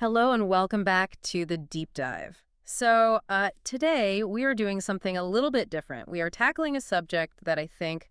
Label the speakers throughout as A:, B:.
A: Hello and welcome back to the deep dive. Today we are doing something a little bit different. We are tackling a subject that I think,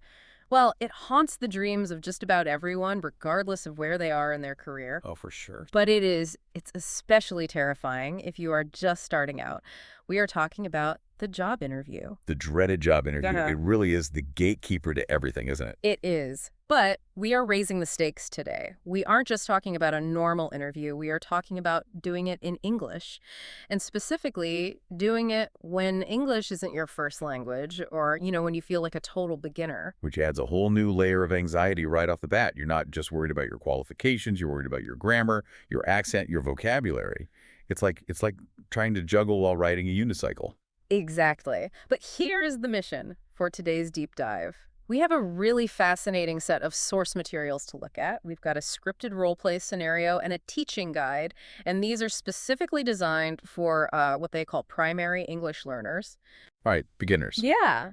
A: well, it haunts the dreams of just about everyone, regardless of where they are in their career.
B: Oh, for sure.
A: But it's especially terrifying if you are just starting out. We are talking about the job interview.
B: The dreaded job interview.
A: Uh-huh.
B: It really is the gatekeeper to everything, isn't it?
A: It is. But we are raising the stakes today. We aren't just talking about a normal interview. We are talking about doing it in English, and specifically doing it when English isn't your first language or, when you feel like a total beginner.
B: Which adds a whole new layer of anxiety right off the bat. You're not just worried about your qualifications. You're worried about your grammar, your accent, your vocabulary. It's like trying to juggle while riding a unicycle.
A: Exactly. But here is the mission for today's deep dive. We have a really fascinating set of source materials to look at. We've got a scripted role-play scenario and a teaching guide, and these are specifically designed for what they call primary English learners.
B: All right, beginners.
A: Yeah.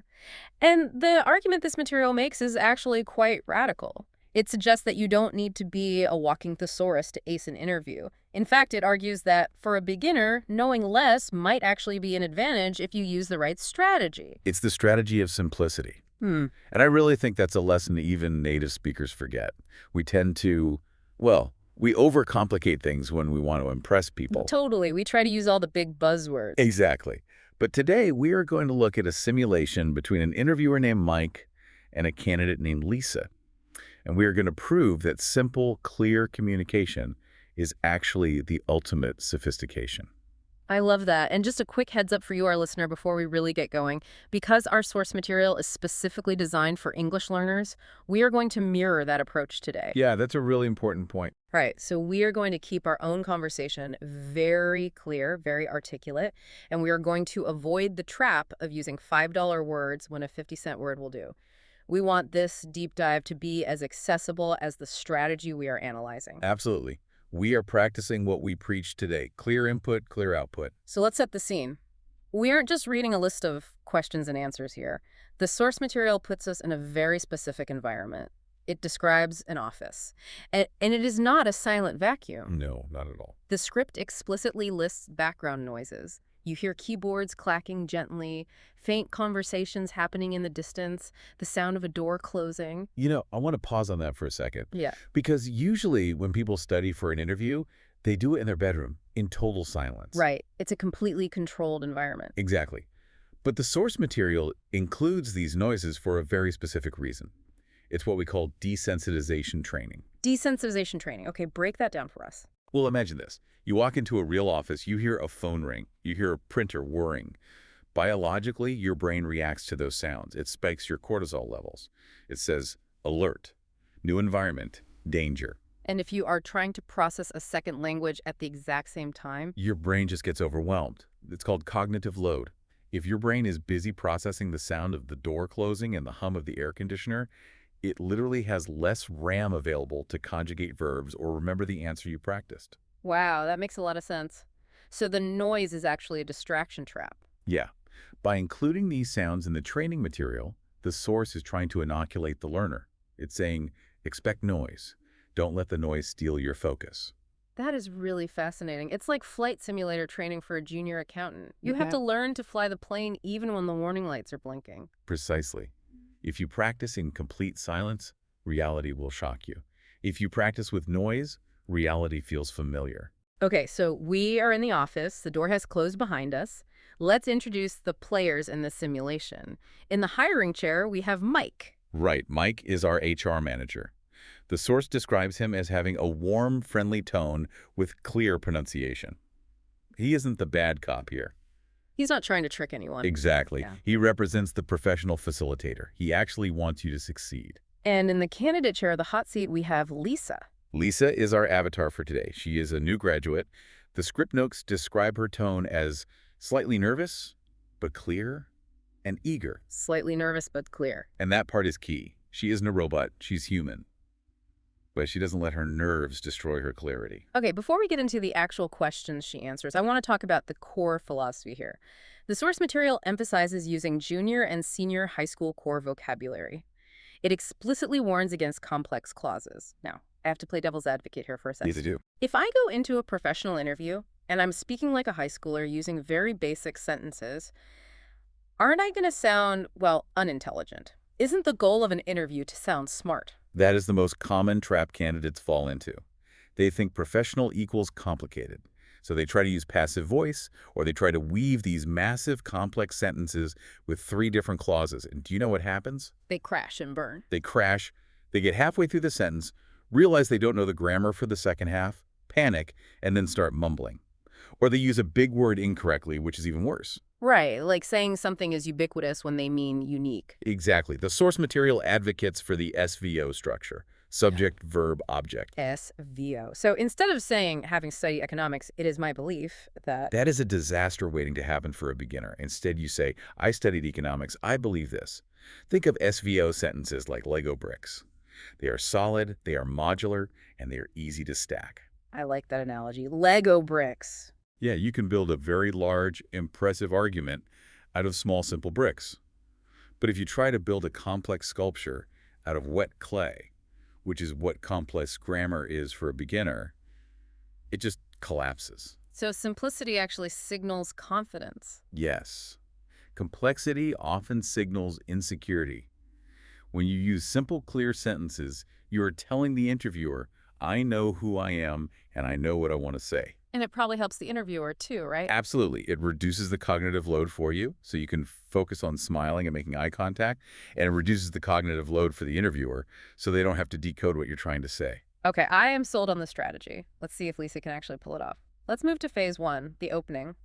A: And the argument this material makes is actually quite radical. It suggests that you don't need to be a walking thesaurus to ace an interview. In fact, it argues that for a beginner, knowing less might actually be an advantage if you use the right strategy.
B: It's the strategy of simplicity.
A: Hmm.
B: And I really think that's a lesson even native speakers forget. We tend to, we overcomplicate things when we want to impress people.
A: Totally. We try to use all the big buzzwords.
B: Exactly. But today we are going to look at a simulation between an interviewer named Mike and a candidate named Lisa. And we are going to prove that simple, clear communication is actually the ultimate sophistication.
A: I love that. And just a quick heads up for you, our listener, before we really get going. Because our source material is specifically designed for English learners, we are going to mirror that approach today.
B: Yeah, that's a really important point.
A: Right. So we are going to keep our own conversation very clear, very articulate, and we are going to avoid the trap of using $5 words when a 50-cent word will do. We want this deep dive to be as accessible as the strategy we are analyzing.
B: Absolutely. We are practicing what we preach today. Clear input, clear output.
A: So let's set the scene. We aren't just reading a list of questions and answers here. The source material puts us in a very specific environment. It describes an office. And it is not a silent vacuum.
B: No, not at all.
A: The script explicitly lists background noises. You hear keyboards clacking gently, faint conversations happening in the distance, the sound of a door closing.
B: I want to pause on that for a second.
A: Yeah.
B: Because usually when people study for an interview, they do it in their bedroom in total silence.
A: Right. It's a completely controlled environment.
B: Exactly. But the source material includes these noises for a very specific reason. It's what we call desensitization training.
A: Desensitization training. Okay, break that down for us.
B: Well, imagine this. You walk into a real office, you hear a phone ring, you hear a printer whirring. Biologically, your brain reacts to those sounds. It spikes your cortisol levels. It says, alert, new environment, danger.
A: And if you are trying to process a second language at the exact same time?
B: Your brain just gets overwhelmed. It's called cognitive load. If your brain is busy processing the sound of the door closing and the hum of the air conditioner, it literally has less RAM available to conjugate verbs or remember the answer you practiced.
A: Wow, that makes a lot of sense. So the noise is actually a distraction trap.
B: Yeah. By including these sounds in the training material, the source is trying to inoculate the learner. It's saying, expect noise. Don't let the noise steal your focus.
A: That is really fascinating. It's like flight simulator training for a junior accountant. You have to learn to fly the plane even when the warning lights are blinking.
B: Precisely. If you practice in complete silence, reality will shock you. If you practice with noise, reality feels familiar.
A: Okay, so we are in the office. The door has closed behind us. Let's introduce the players in the simulation. In the hiring chair, we have Mike.
B: Right. Mike is our HR manager. The source describes him as having a warm, friendly tone with clear pronunciation. He isn't the bad cop here.
A: He's not trying to trick anyone.
B: Exactly.
A: Yeah.
B: He represents the professional facilitator. He actually wants you to succeed.
A: And in the candidate chair, the hot seat, we have Lisa.
B: Lisa is our avatar for today. She is a new graduate. The script notes describe her tone as slightly nervous, but clear, and eager.
A: Slightly nervous, but clear.
B: And that part is key. She isn't a robot. She's human. But she doesn't let her nerves destroy her clarity.
A: Okay, before we get into the actual questions she answers, I want to talk about the core philosophy here. The source material emphasizes using junior and senior high school core vocabulary. It explicitly warns against complex clauses. Now, I have to play devil's advocate here for a second.
B: These do.
A: If I go into a professional interview and I'm speaking like a high schooler using very basic sentences, aren't I going to sound, well, unintelligent? Isn't the goal of an interview to sound smart?
B: That is the most common trap candidates fall into. They think professional equals complicated. So they try to use passive voice, or they try to weave these massive, complex sentences with 3 different clauses. And do you know what happens?
A: They crash and burn.
B: They crash, they get halfway through the sentence, realize they don't know the grammar for the second half, panic, and then start mumbling. Or they use a big word incorrectly, which is even worse.
A: Right, like saying something is ubiquitous when they mean unique.
B: Exactly. The source material advocates for the SVO structure. Subject, verb, object.
A: SVO. So instead of saying, having studied economics, it is my belief that...
B: That is a disaster waiting to happen for a beginner. Instead, you say, I studied economics, I believe this. Think of SVO sentences like Lego bricks. They are solid, they are modular, and they are easy to stack.
A: I like that analogy. Lego bricks.
B: Yeah, you can build a very large, impressive argument out of small, simple bricks. But if you try to build a complex sculpture out of wet clay, which is what complex grammar is for a beginner, it just collapses.
A: So simplicity actually signals confidence.
B: Yes. Complexity often signals insecurity. When you use simple, clear sentences, you are telling the interviewer, I know who I am and I know what I want to say.
A: And it probably helps the interviewer too, right?
B: Absolutely. It reduces the cognitive load for you, so you can focus on smiling and making eye contact, and it reduces the cognitive load for the interviewer, so they don't have to decode what you're trying to say.
A: Okay, I am sold on the strategy. Let's see if Lisa can actually pull it off. Let's move to phase 1, the opening.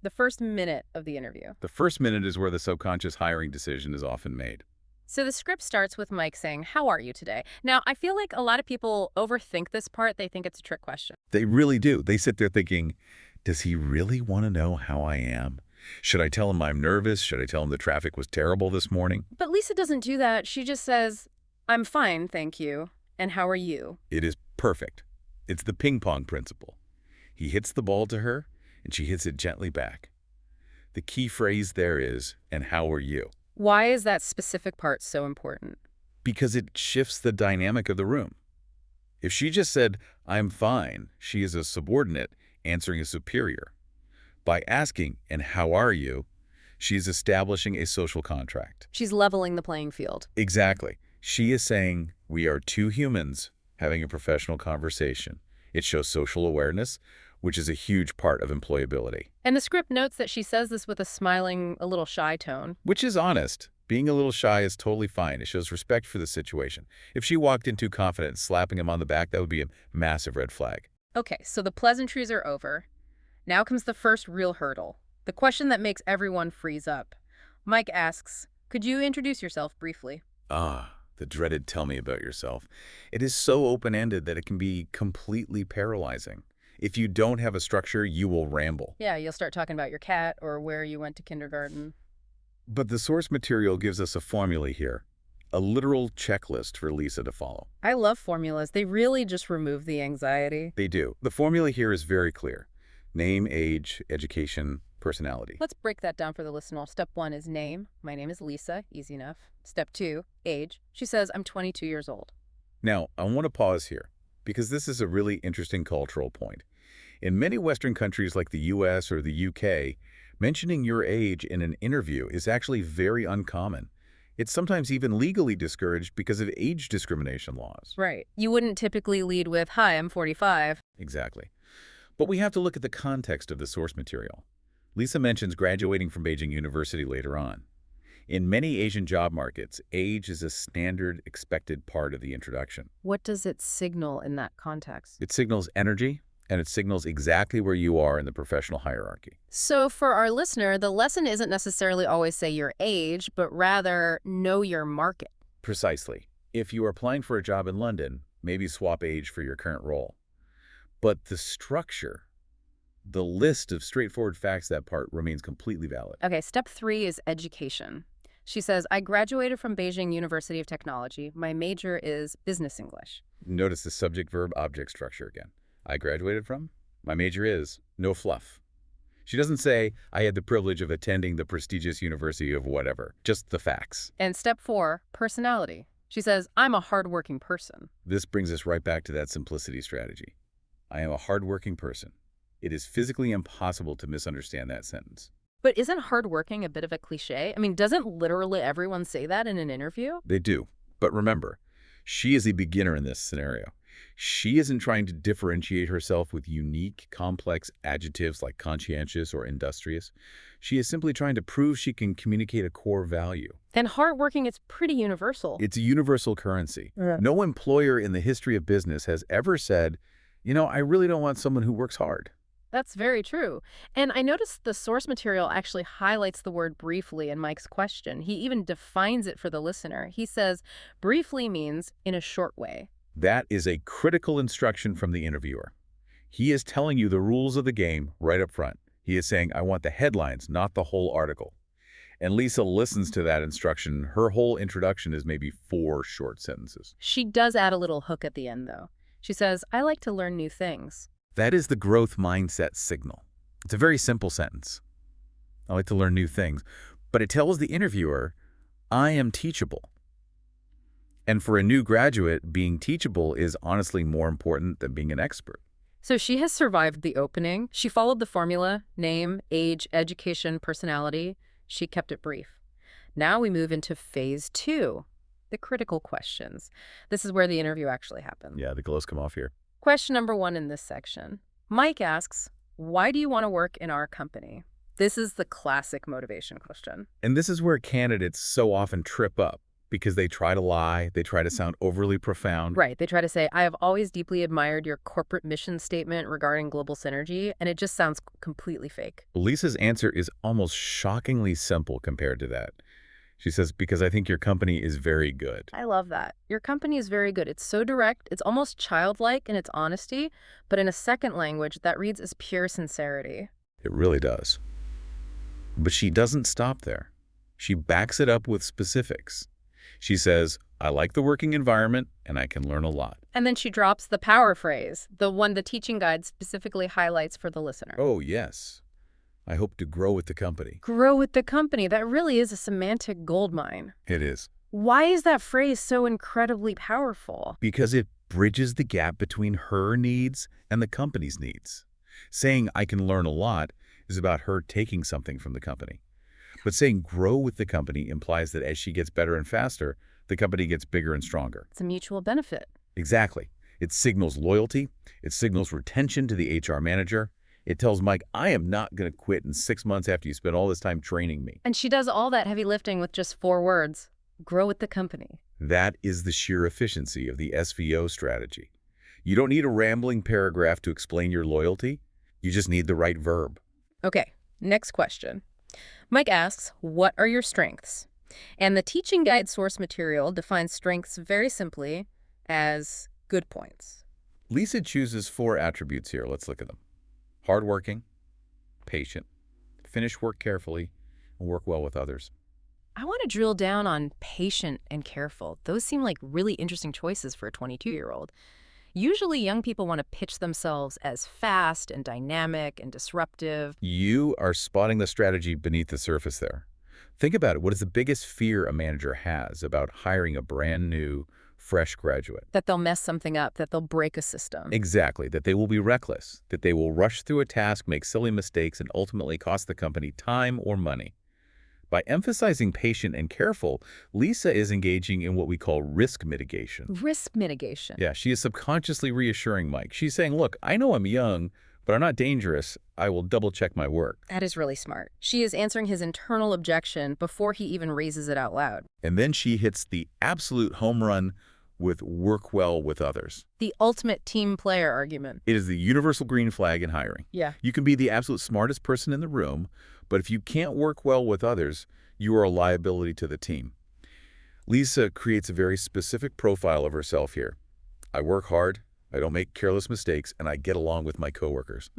A: The first minute of the interview.
B: The first minute is where the subconscious hiring decision is often made.
A: So the script starts with Mike saying, how are you today? Now, I feel like a lot of people overthink this part. They think it's a trick question.
B: They really do. They sit there thinking, does he really want to know how I am? Should I tell him I'm nervous? Should I tell him the traffic was terrible this morning?
A: But Lisa doesn't do that. She just says, I'm fine, thank you. And how are you?
B: It is perfect. It's the ping pong principle. He hits the ball to her, and she hits it gently back. The key phrase there is, and how are you?
A: Why is that specific part so important?
B: Because it shifts the dynamic of the room. If she just said, I'm fine, she is a subordinate answering a superior. By asking, and how are you, she is establishing a social contract.
A: She's leveling the playing field.
B: Exactly. She is saying, we are 2 humans having a professional conversation. It shows social awareness, which is a huge part of employability.
A: And the script notes that she says this with a smiling, a little shy tone.
B: Which is honest. Being a little shy is totally fine. It shows respect for the situation. If she walked in too confident, slapping him on the back, that would be a massive red flag.
A: Okay, so the pleasantries are over. Now comes the first real hurdle, the question that makes everyone freeze up. Mike asks, could you introduce yourself briefly?
B: The dreaded tell me about yourself. It is so open-ended that it can be completely paralyzing. If you don't have a structure, you will ramble.
A: Yeah, you'll start talking about your cat or where you went to kindergarten.
B: But the source material gives us a formula here, a literal checklist for Lisa to follow.
A: I love formulas. They really just remove the anxiety.
B: They do. The formula here is very clear. Name, age, education, personality.
A: Let's break that down for the listener. Step 1 is name. My name is Lisa. Easy enough. Step 2, age. She says, I'm 22 years old.
B: Now, I want to pause here, because this is a really interesting cultural point. In many Western countries like the US or the UK, mentioning your age in an interview is actually very uncommon. It's sometimes even legally discouraged because of age discrimination laws.
A: Right. You wouldn't typically lead with, hi, I'm 45.
B: Exactly. But we have to look at the context of the source material. Lisa mentions graduating from Beijing University later on. In many Asian job markets, age is a standard expected part of the introduction.
A: What does it signal in that context?
B: It signals energy, and it signals exactly where you are in the professional hierarchy.
A: So for our listener, the lesson isn't necessarily always say your age, but rather know your market.
B: Precisely. If you are applying for a job in London, maybe swap age for your current role. But the structure, the list of straightforward facts, that part remains completely valid.
A: Okay, step 3 is education. She says, I graduated from Beijing University of Technology. My major is business English.
B: Notice the subject-verb-object structure again. I graduated from? My major is no fluff. She doesn't say, I had the privilege of attending the prestigious university of whatever, just the facts.
A: And step 4, personality. She says, I'm a hardworking person.
B: This brings us right back to that simplicity strategy. I am a hardworking person. It is physically impossible to misunderstand that sentence.
A: But isn't hardworking a bit of a cliche? I mean, doesn't literally everyone say that in an interview?
B: They do. But remember, she is a beginner in this scenario. She isn't trying to differentiate herself with unique, complex adjectives like conscientious or industrious. She is simply trying to prove she can communicate a core value.
A: And hardworking is pretty universal.
B: It's a universal currency.
A: Yeah.
B: No employer in the history of business has ever said, I really don't want someone who works hard.
A: That's very true. And I noticed the source material actually highlights the word briefly in Mike's question. He even defines it for the listener. He says, briefly means in a short way.
B: That is a critical instruction from the interviewer. He is telling you the rules of the game right up front. He is saying, I want the headlines, not the whole article. And Lisa listens to that instruction. Her whole introduction is maybe 4 short sentences.
A: She does add a little hook at the end, though. She says, I like to learn new things.
B: That is the growth mindset signal. It's a very simple sentence. I like to learn new things. But it tells the interviewer, I am teachable. And for a new graduate, being teachable is honestly more important than being an expert.
A: So she has survived the opening. She followed the formula, name, age, education, personality. She kept it brief. Now we move into phase 2, the critical questions. This is where the interview actually happens.
B: Yeah, the gloves come off here.
A: Question number 1 in this section. Mike asks, why do you want to work in our company? This is the classic motivation question.
B: And this is where candidates so often trip up because they try to lie, they try to sound overly profound.
A: Right. They try to say, I have always deeply admired your corporate mission statement regarding global synergy, and it just sounds completely fake.
B: Lisa's answer is almost shockingly simple compared to that. She says, because I think your company is very good.
A: I love that. Your company is very good. It's so direct. It's almost childlike in its honesty, but in a second language, that reads as pure sincerity.
B: It really does. But she doesn't stop there. She backs it up with specifics. She says, I like the working environment and I can learn a lot.
A: And then she drops the power phrase, the one the teaching guide specifically highlights for the listener.
B: Oh, yes. I hope to grow with the company.
A: Grow with the company. That really is a semantic goldmine.
B: It is.
A: Why is that phrase so incredibly powerful?
B: Because it bridges the gap between her needs and the company's needs. Saying I can learn a lot is about her taking something from the company. But saying grow with the company implies that as she gets better and faster, the company gets bigger and stronger.
A: It's a mutual benefit.
B: Exactly. It signals loyalty. It signals retention to the HR manager. It tells Mike, I am not going to quit in 6 months after you spend all this time training me.
A: And she does all that heavy lifting with just 4 words. Grow with the company.
B: That is the sheer efficiency of the SVO strategy. You don't need a rambling paragraph to explain your loyalty. You just need the right verb.
A: Okay, next question. Mike asks, what are your strengths? And the teaching guide source material defines strengths very simply as good points.
B: Lisa chooses 4 attributes here. Let's look at them. Hardworking, patient, finish work carefully, and work well with others.
A: I want to drill down on patient and careful. Those seem like really interesting choices for a 22-year-old. Usually young people want to pitch themselves as fast and dynamic and disruptive.
B: You are spotting the strategy beneath the surface there. Think about it. What is the biggest fear a manager has about hiring a brand new, fresh graduate?
A: That they'll mess something up, that they'll break a system.
B: Exactly. That they will be reckless, that they will rush through a task, make silly mistakes, and ultimately cost the company time or money. By emphasizing patient and careful, Lisa is engaging in what we call risk mitigation.
A: Risk mitigation.
B: Yeah, she is subconsciously reassuring Mike. She's saying, look, I know I'm young, but I'm not dangerous. I will double-check my work.
A: That is really smart. She is answering his internal objection before he even raises it out loud.
B: And then she hits the absolute home run with work well with others.
A: The ultimate team player argument.
B: It is the universal green flag in hiring.
A: Yeah.
B: You can be the absolute smartest person in the room, but if you can't work well with others, you are a liability to the team. Lisa creates a very specific profile of herself here. I work hard, I don't make careless mistakes, and I get along with my coworkers.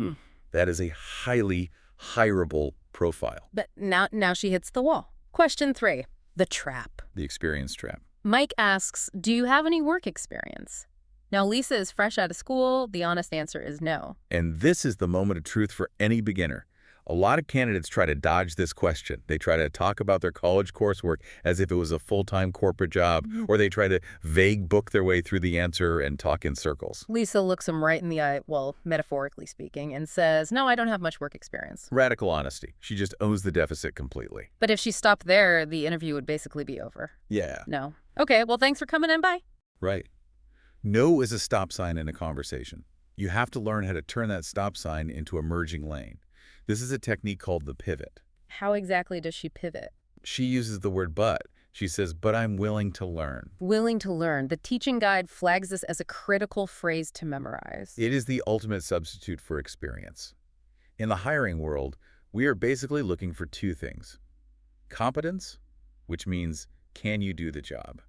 B: That is a highly hireable profile.
A: But now she hits the wall. Question 3, the trap.
B: The experience trap.
A: Mike asks, do you have any work experience? Now, Lisa is fresh out of school. The honest answer is no.
B: And this is the moment of truth for any beginner. A lot of candidates try to dodge this question. They try to talk about their college coursework as if it was a full-time corporate job, or they try to vague book their way through the answer and talk in circles.
A: Lisa looks him right in the eye, well, metaphorically speaking, and says, no, I don't have much work experience.
B: Radical honesty. She just owns the deficit completely.
A: But if she stopped there, the interview would basically be over.
B: Yeah.
A: No. Okay, well, thanks for coming in. Bye.
B: Right. No is a stop sign in a conversation. You have to learn how to turn that stop sign into a merging lane. This is a technique called the pivot.
A: How exactly does she pivot?
B: She uses the word but. She says, but I'm willing to learn.
A: Willing to learn. The teaching guide flags this as a critical phrase to memorize.
B: It is the ultimate substitute for experience. In the hiring world, we are basically looking for two things. Competence, which means, can you do the job?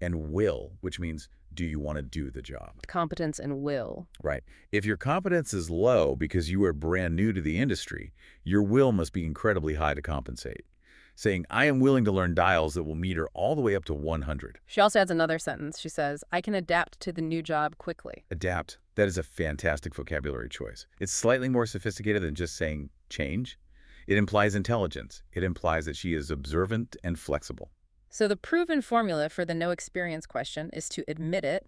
B: And will, which means, do you want to do the job?
A: Competence and will.
B: Right. If your competence is low because you are brand new to the industry, your will must be incredibly high to compensate. Saying, I am willing to learn dials that will meter all the way up to 100.
A: She also adds another sentence. She says, I can adapt to the new job quickly.
B: Adapt. That is a fantastic vocabulary choice. It's slightly more sophisticated than just saying change. It implies intelligence. It implies that she is observant and flexible.
A: So the proven formula for the no experience question is to admit it,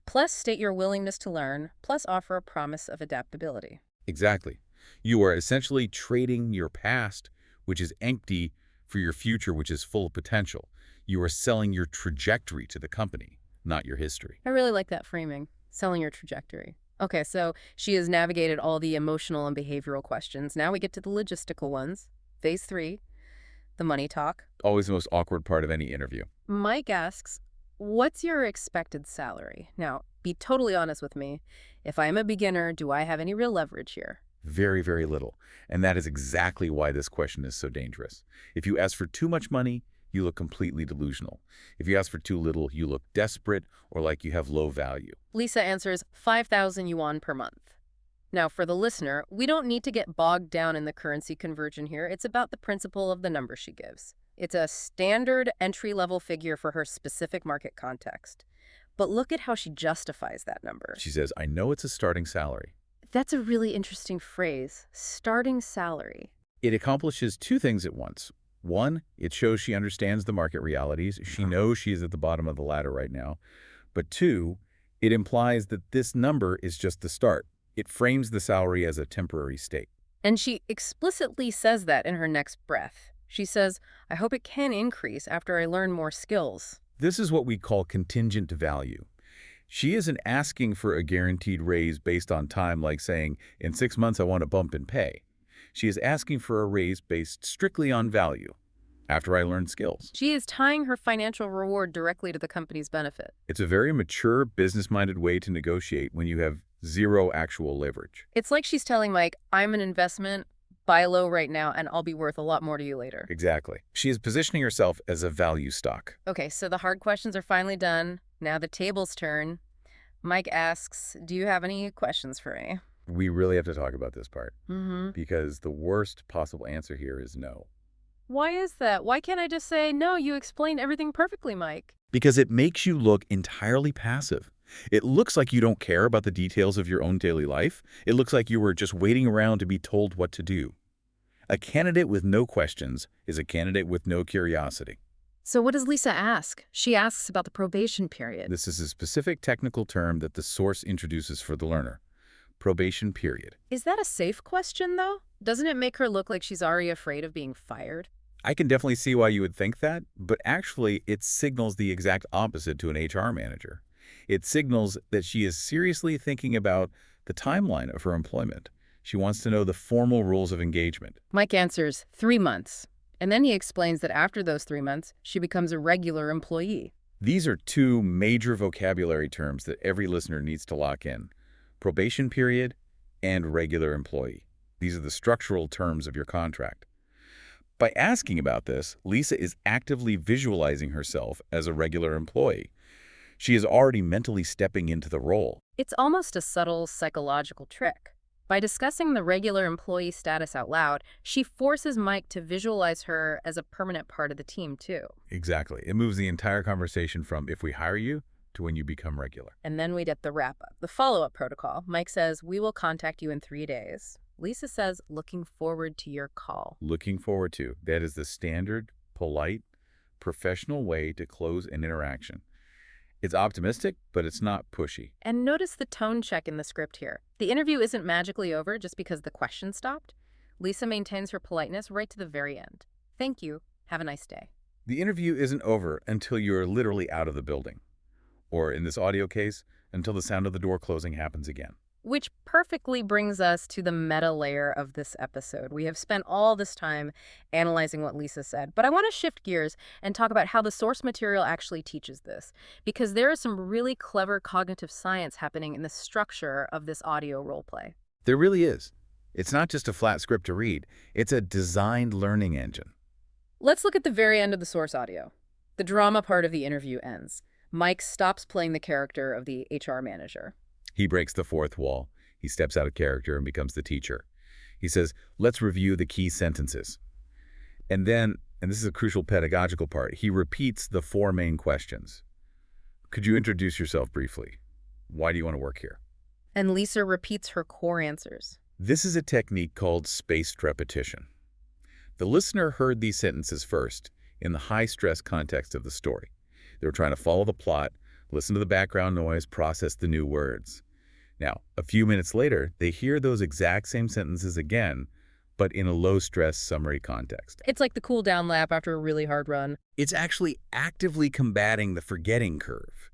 A: plus state your willingness to learn, plus offer a promise of adaptability.
B: Exactly. You are essentially trading your past, which is empty, for your future, which is full of potential. You are selling your trajectory to the company, not your history.
A: I really like that framing, selling your trajectory. Okay, so she has navigated all the emotional and behavioral questions. Now we get to the logistical ones. Phase 3, the money talk.
B: Always the most awkward part of any interview.
A: Mike asks, what's your expected salary? Now, be totally honest with me. If I am a beginner, do I have any real leverage here?
B: Very, very little. And that is exactly why this question is so dangerous. If you ask for too much money, you look completely delusional. If you ask for too little, you look desperate or like you have low value.
A: Lisa answers 5,000 yuan per month. Now, for the listener, we don't need to get bogged down in the currency conversion here. It's about the principle of the number she gives. It's a standard entry-level figure for her specific market context. But look at how she justifies that number.
B: She says, I know it's a starting salary.
A: That's a really interesting phrase, starting salary.
B: It accomplishes two things at once. One, it shows she understands the market realities. She knows she is at the bottom of the ladder right now. But two, it implies that this number is just the start. It frames the salary as a temporary state.
A: And she explicitly says that in her next breath. She says, I hope it can increase after I learn more skills.
B: This is what we call contingent value. She isn't asking for a guaranteed raise based on time, like saying, in 6 months I want a bump in pay. She is asking for a raise based strictly on value, after I learn skills.
A: She is tying her financial reward directly to the company's benefit.
B: It's a very mature, business-minded way to negotiate when you have zero actual leverage.
A: It's like she's telling Mike, I'm an investment, buy low right now, and I'll be worth a lot more to you later.
B: Exactly. She is positioning herself as a value stock.
A: Okay, so the hard questions are finally done. Now the tables turn. Mike asks, do you have any questions for me?
B: We really have to talk about this part.
A: Mm-hmm.
B: Because the worst possible answer here is no.
A: Why is that? Why can't I just say, no, you explained everything perfectly, Mike?
B: Because it makes you look entirely passive. It looks like you don't care about the details of your own daily life. It looks like you were just waiting around to be told what to do. A candidate with no questions is a candidate with no curiosity.
A: So what does Lisa ask? She asks about the probation period.
B: This is a specific technical term that the source introduces for the learner. Probation period.
A: Is that a safe question, though? Doesn't it make her look like she's already afraid of being fired?
B: I can definitely see why you would think that, but actually it signals the exact opposite to an HR manager. It signals that she is seriously thinking about the timeline of her employment. She wants to know the formal rules of engagement.
A: Mike answers 3 months. And then he explains that after those 3 months, she becomes a regular employee.
B: These are two major vocabulary terms that every listener needs to lock in. Probation period and regular employee. These are the structural terms of your contract. By asking about this, Lisa is actively visualizing herself as a regular employee. She is already mentally stepping into the role.
A: It's almost a subtle psychological trick. By discussing the regular employee status out loud, she forces Mike to visualize her as a permanent part of the team, too.
B: Exactly. It moves the entire conversation from if we hire you to when you become regular.
A: And then we get the wrap-up, the follow-up protocol. Mike says, we will contact you in 3 days. Lisa says, looking forward to your call.
B: Looking forward to. That is the standard, polite, professional way to close an interaction. It's optimistic, but it's not pushy.
A: And notice the tone check in the script here. The interview isn't magically over just because the question stopped. Lisa maintains her politeness right to the very end. Thank you. Have a nice day.
B: The interview isn't over until you're literally out of the building. Or in this audio case, until the sound of the door closing happens again.
A: Which perfectly brings us to the meta layer of this episode. We have spent all this time analyzing what Lisa said, but I want to shift gears and talk about how the source material actually teaches this, because there is some really clever cognitive science happening in the structure of this audio role play.
B: There really is. It's not just a flat script to read. It's a designed learning engine.
A: Let's look at the very end of the source audio. The drama part of the interview ends. Mike stops playing the character of the HR manager.
B: He breaks the fourth wall. He steps out of character and becomes the teacher. He says, let's review the key sentences. And then, and this is a crucial pedagogical part, he repeats the four main questions. Could you introduce yourself briefly? Why do you want to work here?
A: And Lisa repeats her core answers.
B: This is a technique called spaced repetition. The listener heard these sentences first in the high-stress context of the story. They were trying to follow the plot, listen to the background noise, process the new words. Now, a few minutes later, they hear those exact same sentences again, but in a low-stress summary context.
A: It's like the cool-down lap after a really hard run.
B: It's actually actively combating the forgetting curve.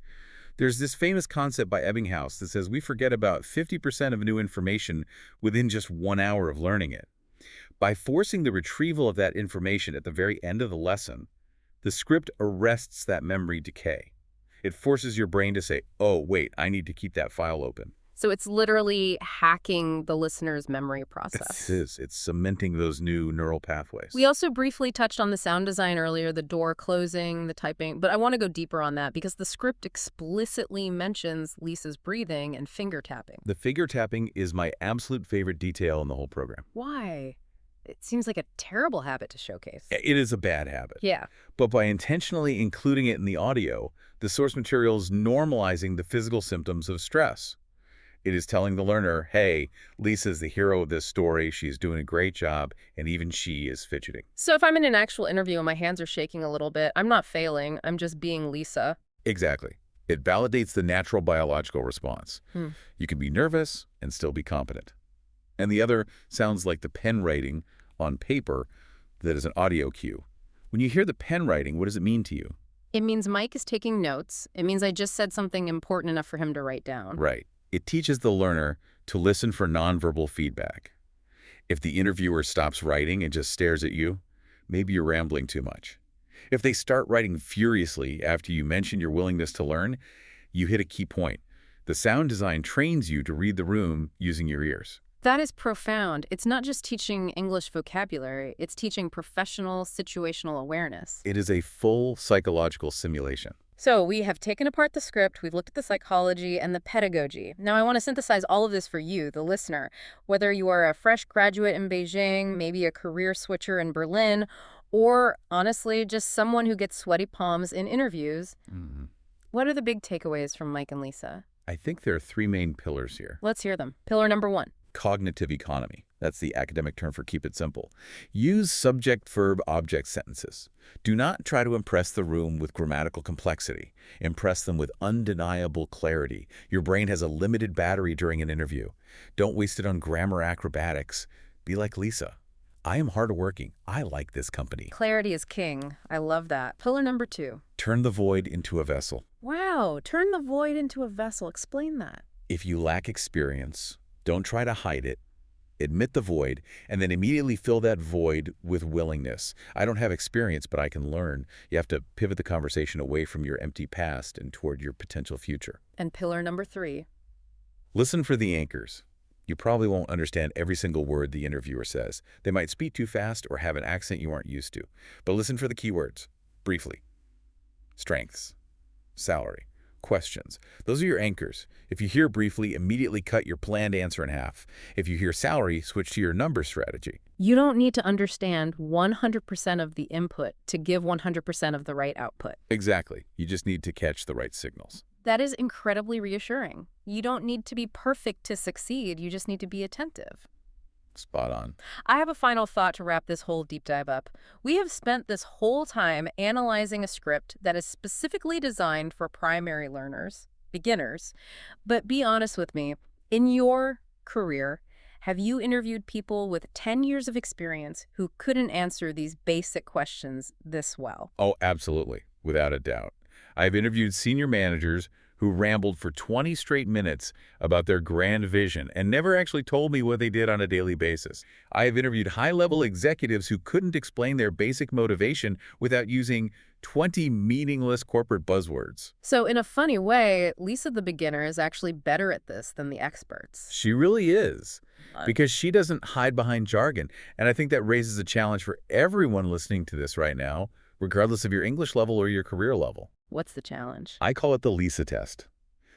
B: There's this famous concept by Ebbinghaus that says we forget about 50% of new information within just 1 hour of learning it. By forcing the retrieval of that information at the very end of the lesson, the script arrests that memory decay. It forces your brain to say, oh, wait, I need to keep that file open.
A: So it's literally hacking the listener's memory process.
B: It is. It's cementing those new neural pathways.
A: We also briefly touched on the sound design earlier, the door closing, the typing, but I want to go deeper on that because the script explicitly mentions Lisa's breathing and finger tapping.
B: The finger tapping is my absolute favorite detail in the whole program.
A: Why? It seems like a terrible habit to showcase.
B: It is a bad habit.
A: Yeah.
B: But by intentionally including it in the audio, the source material is normalizing the physical symptoms of stress. It is telling the learner, hey, Lisa's the hero of this story, she's doing a great job, and even she is fidgeting.
A: So if I'm in an actual interview and my hands are shaking a little bit, I'm not failing, I'm just being Lisa.
B: Exactly. It validates the natural biological response. You can be nervous and still be competent. And the other sounds like the pen writing on paper that is an audio cue. When you hear the pen writing, what does it mean to you?
A: It means Mike is taking notes. It means I just said something important enough for him to write down.
B: Right. It teaches the learner to listen for nonverbal feedback. If the interviewer stops writing and just stares at you, maybe you're rambling too much. If they start writing furiously after you mention your willingness to learn, you hit a key point. The sound design trains you to read the room using your ears.
A: That is profound. It's not just teaching English vocabulary, it's teaching professional situational awareness.
B: It is a full psychological simulation.
A: So we have taken apart the script, we've looked at the psychology and the pedagogy. Now I want to synthesize all of this for you, the listener. Whether you are a fresh graduate in Beijing, maybe a career switcher in Berlin, or honestly, just someone who gets sweaty palms in interviews. What are the big takeaways from Mike and Lisa?
B: I think there are three main pillars here.
A: Let's hear them. Pillar number 1.
B: Cognitive economy. That's the academic term for keep it simple. Use subject, verb, object sentences. Do not try to impress the room with grammatical complexity. Impress them with undeniable clarity. Your brain has a limited battery during an interview. Don't waste it on grammar acrobatics. Be like Lisa. I am hardworking. I like this company.
A: Clarity is king. I love that. Pillar number 2.
B: Turn the void into a vessel.
A: Wow, turn the void into a vessel. Explain that.
B: If you lack experience, don't try to hide it. Admit the void, and then immediately fill that void with willingness. I don't have experience, but I can learn. You have to pivot the conversation away from your empty past and toward your potential future.
A: And pillar number 3.
B: Listen for the anchors. You probably won't understand every single word the interviewer says. They might speak too fast or have an accent you aren't used to. But listen for the keywords, briefly. Strengths, salary, questions. Those are your anchors. If you hear briefly, immediately cut your planned answer in half. If you hear salary, switch to your number strategy.
A: You don't need to understand 100% of the input to give 100% of the right output.
B: Exactly. You just need to catch the right signals.
A: That is incredibly reassuring. You don't need to be perfect to succeed. You just need to be attentive.
B: Spot on.
A: I have a final thought to wrap this whole deep dive up. We have spent this whole time analyzing a script that is specifically designed for primary learners, beginners. But be honest with me, in your career, have you interviewed people with 10 years of experience who couldn't answer these basic questions this well?
B: Oh, absolutely. Without a doubt. I've interviewed senior managers who rambled for 20 straight minutes about their grand vision and never actually told me what they did on a daily basis. I have interviewed high-level executives who couldn't explain their basic motivation without using 20 meaningless corporate buzzwords.
A: So in a funny way, Lisa the beginner is actually better at this than the experts.
B: She really is,
A: Uh,
B: because she doesn't hide behind jargon. And I think that raises a challenge for everyone listening to this right now, regardless of your English level or your career level.
A: What's the challenge?
B: I call it the Lisa test.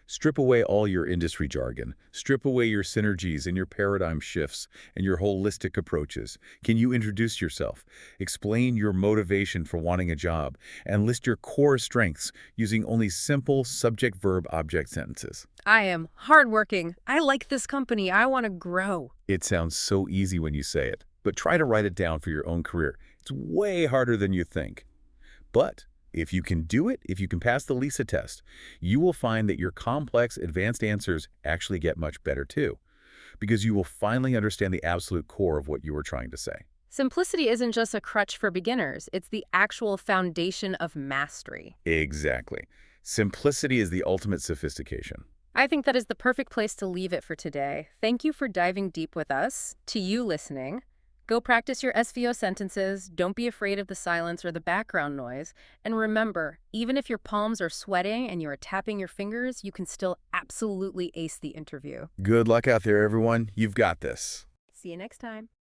B: Strip away all your industry jargon. Strip away your synergies and your paradigm shifts and your holistic approaches. Can you introduce yourself, explain your motivation for wanting a job, and list your core strengths using only simple subject-verb-object sentences?
A: I am hardworking. I like this company. I want to grow.
B: It sounds so easy when you say it, but try to write it down for your own career. It's way harder than you think. But if you can do it, if you can pass the Lisa test, you will find that your complex, advanced answers actually get much better too, because you will finally understand the absolute core of what you were trying to say.
A: Simplicity isn't just a crutch for beginners. It's the actual foundation of mastery.
B: Exactly. Simplicity is the ultimate sophistication.
A: I think that is the perfect place to leave it for today. Thank you for diving deep with us. To you listening, go practice your SVO sentences. Don't be afraid of the silence or the background noise. And remember, even if your palms are sweating and you are tapping your fingers, you can still absolutely ace the interview.
B: Good luck out there, everyone. You've got this.
A: See you next time.